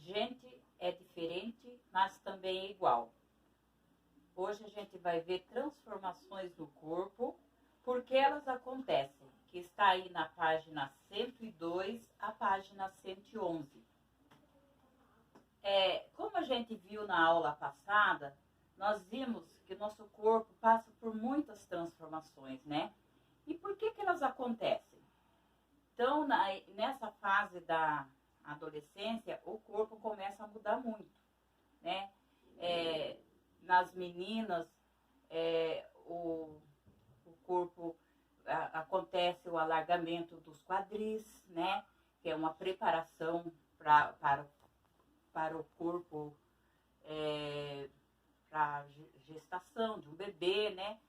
gente é diferente, mas também é igual. Hoje a gente vai ver transformações no corpo, porque elas acontecem, que está aí na página 102 a página 111. Como a gente viu na aula passada, nós vimos que o nosso corpo passa por muitas transformações, né? E por que elas acontecem? Então, nessa fase da adolescência, o corpo começa a mudar muito, né? Nas meninas, o corpo acontece o alargamento dos quadris, né? Que é uma preparação para o corpo, para a gestação de um bebê, né?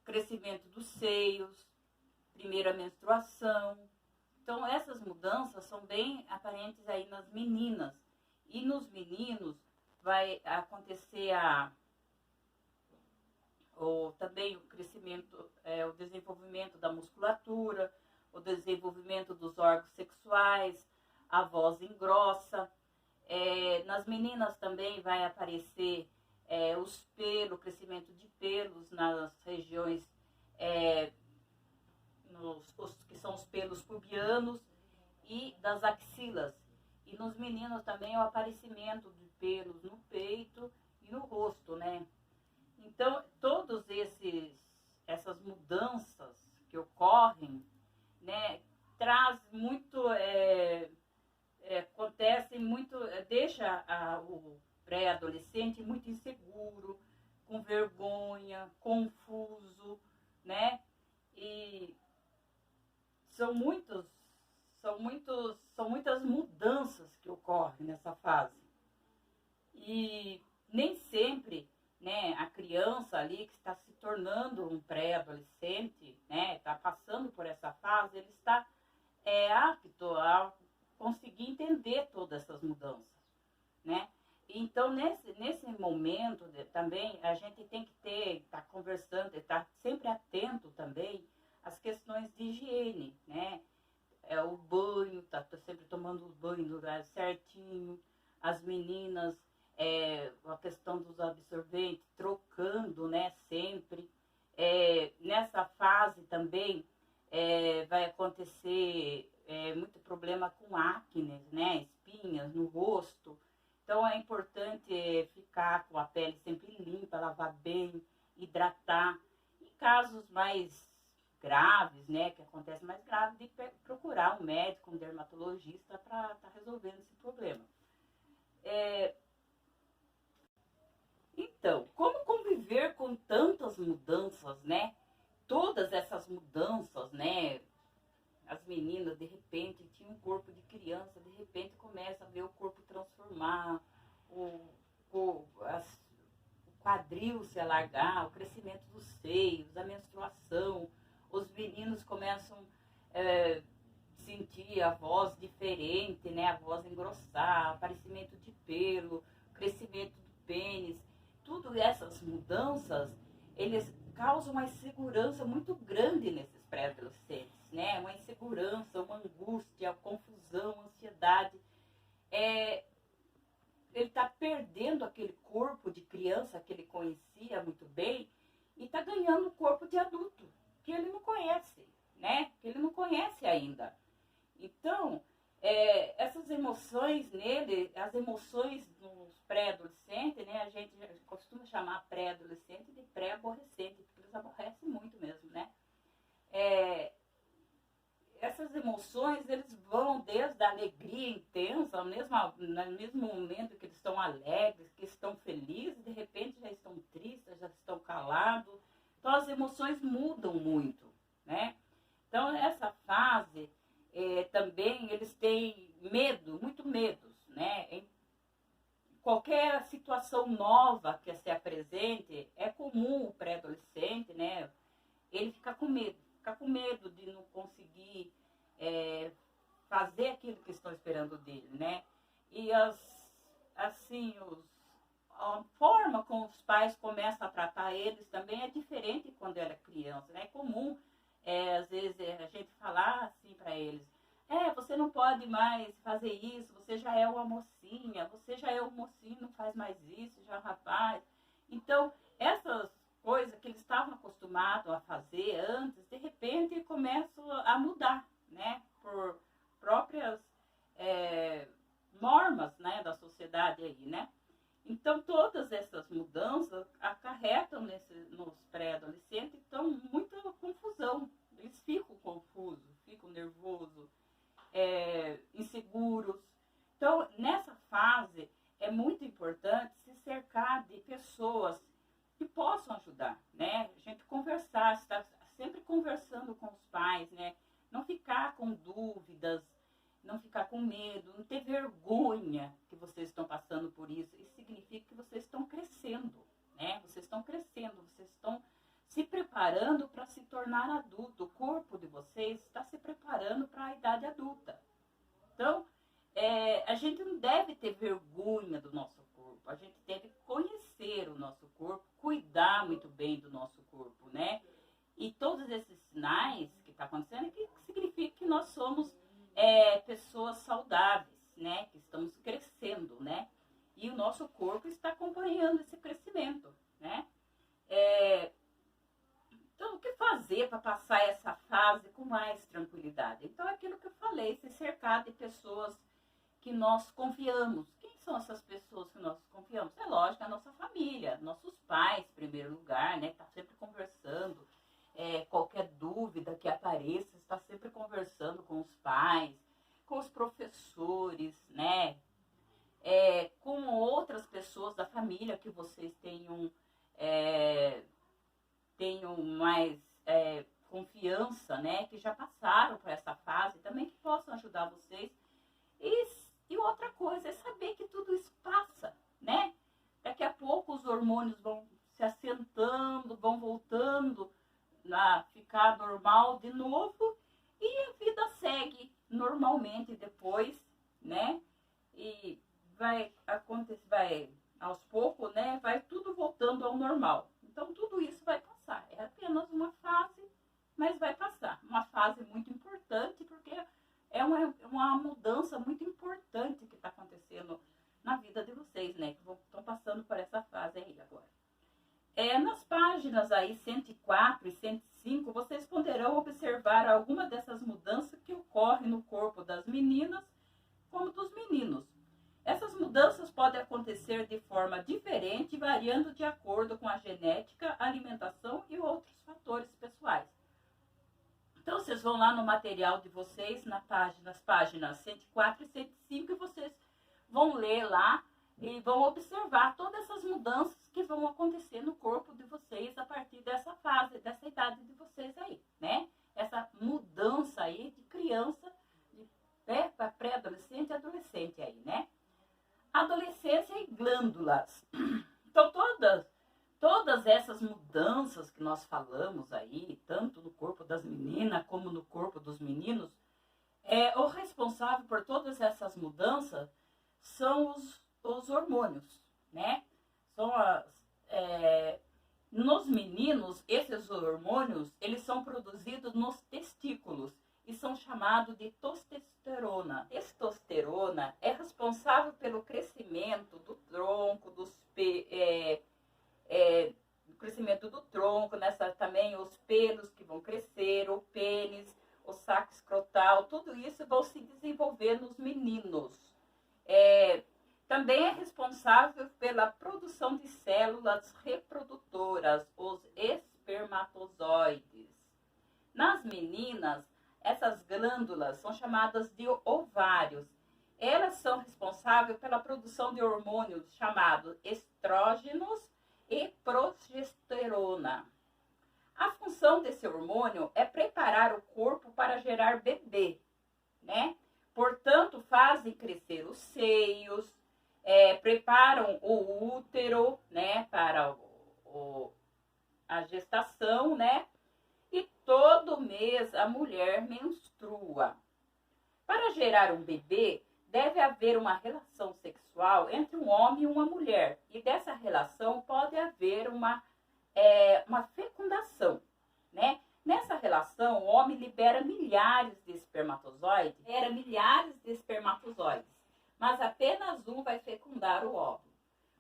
Crescimento dos seios, primeira menstruação. Então, essas mudanças são bem aparentes aí nas meninas. E nos meninos vai acontecer também o crescimento, o desenvolvimento da musculatura, o desenvolvimento dos órgãos sexuais, a voz engrossa. Nas meninas também vai aparecer os pelos, o crescimento de pelos nas regiões, que são os pelos pubianos e das axilas. E nos meninos também o aparecimento de pelos no peito e no rosto, né? Então, todas essas mudanças que ocorrem, né, traz muito, acontece muito, deixa o pré-adolescente muito inseguro, com vergonha, confuso, né? E são muitas mudanças que ocorrem nessa fase. E nem sempre, né, a criança ali que está se tornando um pré-adolescente, né, está passando por essa fase, ele está apto a conseguir entender todas essas mudanças, né? Então, nesse momento também, a gente tem que estar conversando, estar sempre atento também às questões de higiene, né? O banho, tá sempre tomando o banho no lugar certinho, as meninas, a questão dos absorventes, trocando, né, sempre. Nessa fase também vai acontecer muito problema com acne, né, espinhas no rosto. Então é importante ficar com a pele sempre limpa, lavar bem, hidratar. Em casos mais graves, né, que acontece mais grave, de procurar um médico, um dermatologista para estar resolvendo esse problema. Então, como conviver com tantas mudanças, né? Todas essas mudanças, né? As meninas, de repente, tinham um corpo de criança, de repente começa a ver o corpo transformar, o quadril se alargar, o crescimento dos seios, a menstruação. Os meninos começam a sentir a voz diferente, né? A voz engrossar, aparecimento de pelo, crescimento do pênis. Tudo essas mudanças, eles causam uma insegurança muito grande nesses pré-adolescentes, né? Uma insegurança, uma angústia, confusão, ansiedade. Ele está perdendo aquele corpo de criança que ele conhecia muito bem e está ganhando um corpo de adulto, que ele não conhece, né? Que ele não conhece ainda. Então, essas emoções nele, as emoções nos pré-adolescentes, né? A gente costuma chamar pré-adolescente de pré-aborrecente, porque eles aborrecem muito mesmo, né? Essas emoções, eles vão desde a alegria intensa, no mesmo momento que eles estão alegres, que estão felizes, de repente já estão tristes, já estão calados. Então, as emoções mudam muito, né? Então, nessa fase, também eles têm medo, muito medos, né? Em qualquer situação nova que se apresente, é comum o pré-adolescente, né? Ele fica com medo de não conseguir fazer aquilo que estão esperando dele, né? E a forma como os pais começam a tratar eles também é diferente quando era criança, né? É comum, às vezes, a gente falar, eles. Você não pode mais fazer isso, você já é uma mocinha, você já é um mocinho, não faz mais isso, já é um rapaz. Então, essas coisas que eles estavam acostumados a fazer antes, de repente começam a mudar, né? Por próprias normas, né, da sociedade aí, né? Então, todas essas mudanças acarretam nos pré-adolescentes, então, muita confusão. Eles ficam confusos, ficam nervosos, inseguros. Então, nessa fase, é muito importante se cercar de pessoas que possam ajudar, né? A gente conversar, estar sempre conversando com os pais, né? Não ficar com dúvidas, não ficar com medo, não ter vergonha que vocês estão passando por isso. Isso significa que vocês estão crescendo, né? Vocês estão crescendo, vocês estão se preparando para se tornar adulto. O corpo de vocês está se preparando para a idade adulta. Então, a gente não deve ter vergonha do nosso corpo. A gente deve conhecer o nosso corpo, cuidar muito bem do nosso corpo, né? E todos esses sinais que está acontecendo, que significa que nós somos pessoas saudáveis, né? Que estamos crescendo, né? E o nosso corpo está acompanhando esse crescimento, né? Então, o que fazer para passar essa fase com mais tranquilidade? Então, é aquilo que eu falei, se cercar de pessoas que nós confiamos. Quem são essas pessoas que nós confiamos? É lógico, a nossa família, nossos pais, em primeiro lugar, né? Tá sempre conversando. Qualquer dúvida que apareça, está sempre conversando com os pais, com os professores, né? Com outras pessoas da família que vocês tenham mais confiança, né? Que já passaram por essa fase, também que possam ajudar vocês. E outra coisa é saber que tudo isso passa, né? Daqui a pouco os hormônios vão se assentando, vão voltando a ficar normal de novo e a vida segue normalmente depois, né? E vai acontecer, aos poucos, né? Vai tudo voltando ao normal. Então tudo isso vai passar. É apenas uma fase, mas vai passar. Uma fase muito importante, porque é uma mudança muito importante que está acontecendo na vida de vocês, né? Que estão passando por essa fase aí agora. Nas páginas aí 104 e 105, vocês poderão observar alguma dessas mudanças que ocorrem no corpo das meninas como dos meninos. Essas mudanças podem acontecer de forma diferente, variando de acordo com a genética, alimentação e outros fatores pessoais. Então, vocês vão lá no material de vocês, nas páginas 104 e 105, e vocês vão ler lá e vão observar todas essas mudanças que vão acontecer no corpo de vocês a partir dessa fase, dessa idade de vocês aí, né? Essa mudança aí de criança, para pré-adolescente e adolescente aí, né? Adolescência e glândulas. Então, todas essas mudanças que nós falamos aí, tanto no corpo das meninas como no corpo dos meninos, o responsável por todas essas mudanças são os hormônios, né? Nos meninos, esses hormônios, eles são produzidos nos testículos e são chamados de testosterona. Testosterona é responsável pelo crescimento do tronco, crescimento do tronco, também os pelos que vão crescer, o pênis, o saco escrotal, tudo isso vão se desenvolver nos meninos. Também é responsável pela produção de células reprodutoras, os espermatozoides. Nas meninas, essas glândulas são chamadas de ovários. Elas são responsáveis pela produção de hormônios chamados estrógenos e progesterona. A função desse hormônio é preparar o corpo para gerar bebê, né? Portanto, fazem crescer os seios, preparam o útero, né, para a gestação, né? E todo mês a mulher menstrua. Para gerar um bebê, deve haver uma relação sexual entre um homem e uma mulher. E dessa relação pode haver uma fecundação, né? Nessa relação, o homem libera milhares de espermatozoide, era milhares de espermatozoides, mas apenas um vai fecundar o óvulo.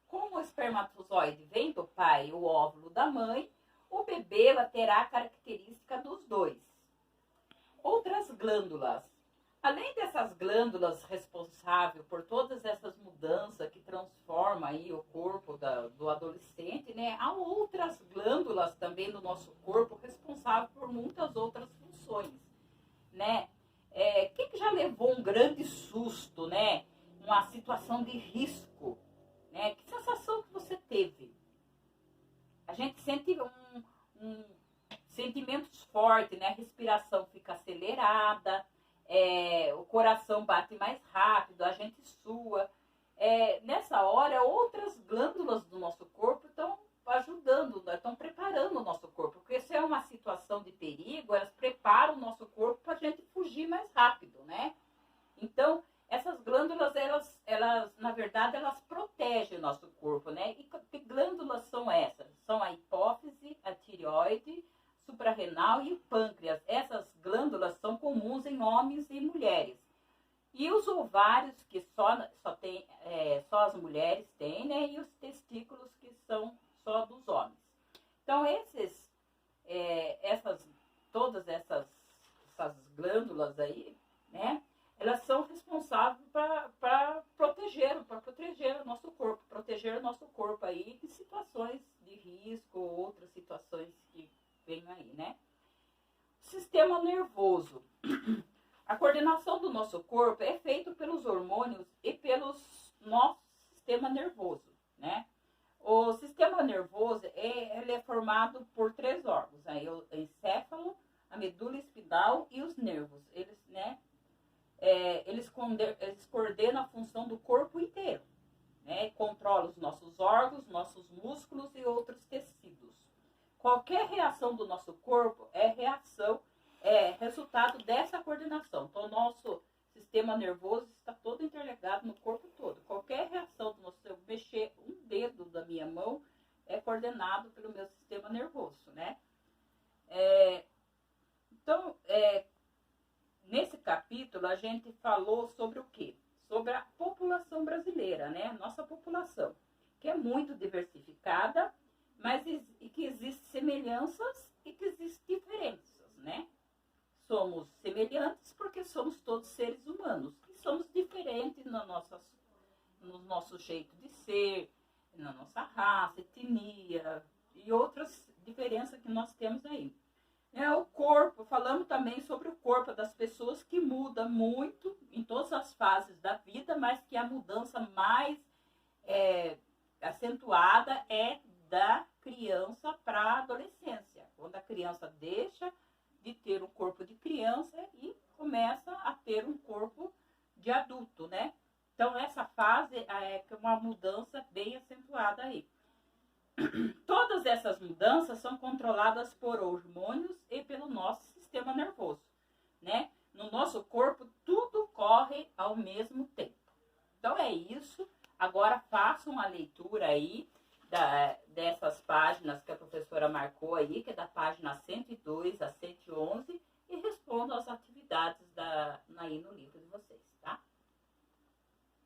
Como o espermatozoide vem do pai e o óvulo da mãe, o bebê terá a característica dos dois. Outras glândulas. Além dessas glândulas responsáveis por todas essas mudanças que transformam aí o corpo do adolescente, né, há outras glândulas também no nosso corpo responsáveis por muitas outras funções, né? Quem que já levou um grande susto, né? Uma situação de risco, né? Que sensação que você teve? A gente sente sentimentos fortes, né? A respiração fica acelerada, o coração bate mais rápido, a gente sua. Nessa hora, outras glândulas do nosso corpo estão ajudando, estão preparando o nosso corpo. Porque se é uma situação de perigo, elas preparam o nosso corpo para a gente fugir mais rápido, né? Então, essas glândulas, elas, na verdade, elas protegem o nosso corpo, né? E que glândulas são essas? São a hipófise, a tireoide, suprarrenal e o pâncreas. Essas glândulas são comuns em homens e mulheres. E os ovários, que só as mulheres têm, né? E os testículos, que são só dos homens. Então, todas essas glândulas aí, né? Elas são responsáveis para proteger o nosso corpo, proteger o nosso corpo aí de situações de risco ou outras situações que vem aí, né? Sistema nervoso. A coordenação do nosso corpo é feita pelos hormônios e pelo nosso sistema nervoso, né? O sistema nervoso ele é formado por 3 órgãos, aí o encéfalo, a medula espinhal e os nervos. Eles, né? Eles coordenam a função do corpo inteiro, né? Controlam os nossos órgãos, nossos músculos e outros tecidos. Qualquer reação do nosso corpo é resultado dessa coordenação. Então, o nosso sistema nervoso está todo interligado no corpo todo. Qualquer reação do se eu mexer um dedo da minha mão, é coordenado pelo meu sistema nervoso, né? Então, nesse capítulo, a gente falou sobre o quê? Sobre a população brasileira, né? Nossa população, que é muito diversificada, mas que existem semelhanças e que existem diferenças, né? Somos semelhantes porque somos todos seres humanos, e somos diferentes no nosso jeito de ser, na nossa raça, etnia e outras diferenças que nós temos aí. O corpo, falamos também sobre o corpo das pessoas, que muda muito em todas as fases da vida, mas que a mudança mais acentuada é da criança para a adolescência, quando a criança deixa de ter um corpo de criança e começa a ter um corpo de adulto, né? Então, essa fase é uma mudança bem acentuada aí. Todas essas mudanças são controladas por hormônios e pelo nosso sistema nervoso, né? No nosso corpo, tudo corre ao mesmo tempo. Então, é isso. Agora, façam a leitura aí dessas páginas que a professora marcou aí, que é da página 102 a 111, e respondam às atividades aí no livro de vocês.